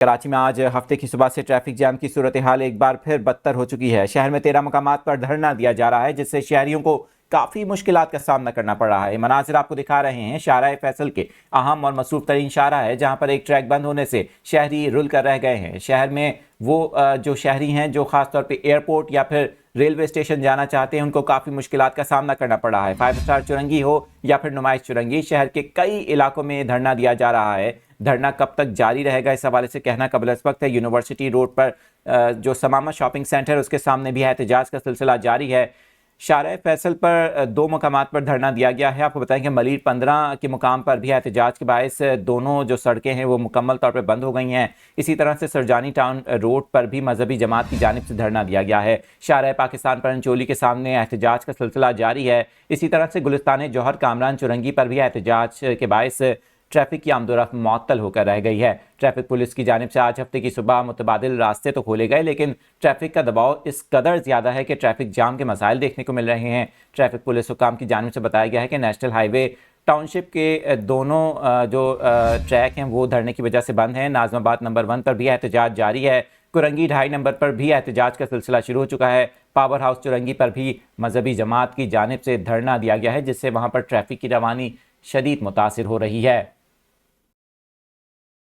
کراچی میں آج ہفتے کی صبح سے ٹریفک جام کی صورتحال ایک بار پھر بدتر ہو چکی ہے۔ شہر میں 13 مقامات پر دھرنا دیا جا رہا ہے، جس سے شہریوں کو کافی مشکلات کا سامنا کرنا پڑ رہا ہے۔ مناظر آپ کو دکھا رہے ہیں شارع فیصل کے، اہم اور مصروف ترین شارع ہے، جہاں پر ایک ٹریک بند ہونے سے شہری رل کر رہ گئے ہیں۔ شہر میں وہ جو شہری ہیں جو خاص طور پہ ایئرپورٹ یا پھر ریلوے اسٹیشن جانا چاہتے ہیں، ان کو کافی مشکلات کا سامنا کرنا پڑ رہا ہے۔ 5 اسٹار چرنگی ہو یا پھر نمائش چرنگی، شہر کے کئی علاقوں میں دھرنا دیا جا رہا ہے۔ دھرنا کب تک جاری رہے گا، اس حوالے سے کہنا قابل وقت ہے۔ یونیورسٹی روڈ پر جو سماما شاپنگ سینٹر ہے، اس کے سامنے بھی احتجاج کا سلسلہ جاری ہے۔ شارع فیصل پر 2 مقامات پر دھرنا دیا گیا ہے۔ آپ کو بتائیں کہ ملیر 15 کے مقام پر بھی احتجاج کے باعث دونوں جو سڑکیں ہیں وہ مکمل طور پر بند ہو گئی ہیں۔ اسی طرح سے سرجانی ٹاؤن روڈ پر بھی مذہبی جماعت کی جانب سے دھرنا دیا گیا ہے۔ شارع پاکستان پر انچولی کے سامنے احتجاج کا سلسلہ جاری ہے۔ اسی طرح سے گلستان جوہر کامران چرنگی پر بھی احتجاج کے باعث ٹریفک کی آمد و رفت معطل ہو کر رہ گئی ہے۔ ٹریفک پولیس کی جانب سے آج ہفتے کی صبح متبادل راستے تو کھولے گئے، لیکن ٹریفک کا دباؤ اس قدر زیادہ ہے کہ ٹریفک جام کے مسائل دیکھنے کو مل رہے ہیں۔ ٹریفک پولیس حکام کی جانب سے بتایا گیا ہے کہ نیشنل ہائی وے ٹاؤن شپ کے دونوں جو ٹریک ہیں وہ دھرنے کی وجہ سے بند ہیں۔ ناظم آباد نمبر 1 پر بھی احتجاج جاری ہے۔ کرنگی 2.5 نمبر پر بھی احتجاج کا سلسلہ شروع ہو چکا ہے۔ پاور ہاؤس چرنگی پر بھی مذہبی جماعت کی جانب سے دھرنا دیا گیا ہے، جس سے وہاں پر ٹریفک کی روانی شدید متاثر ہو رہی ہے۔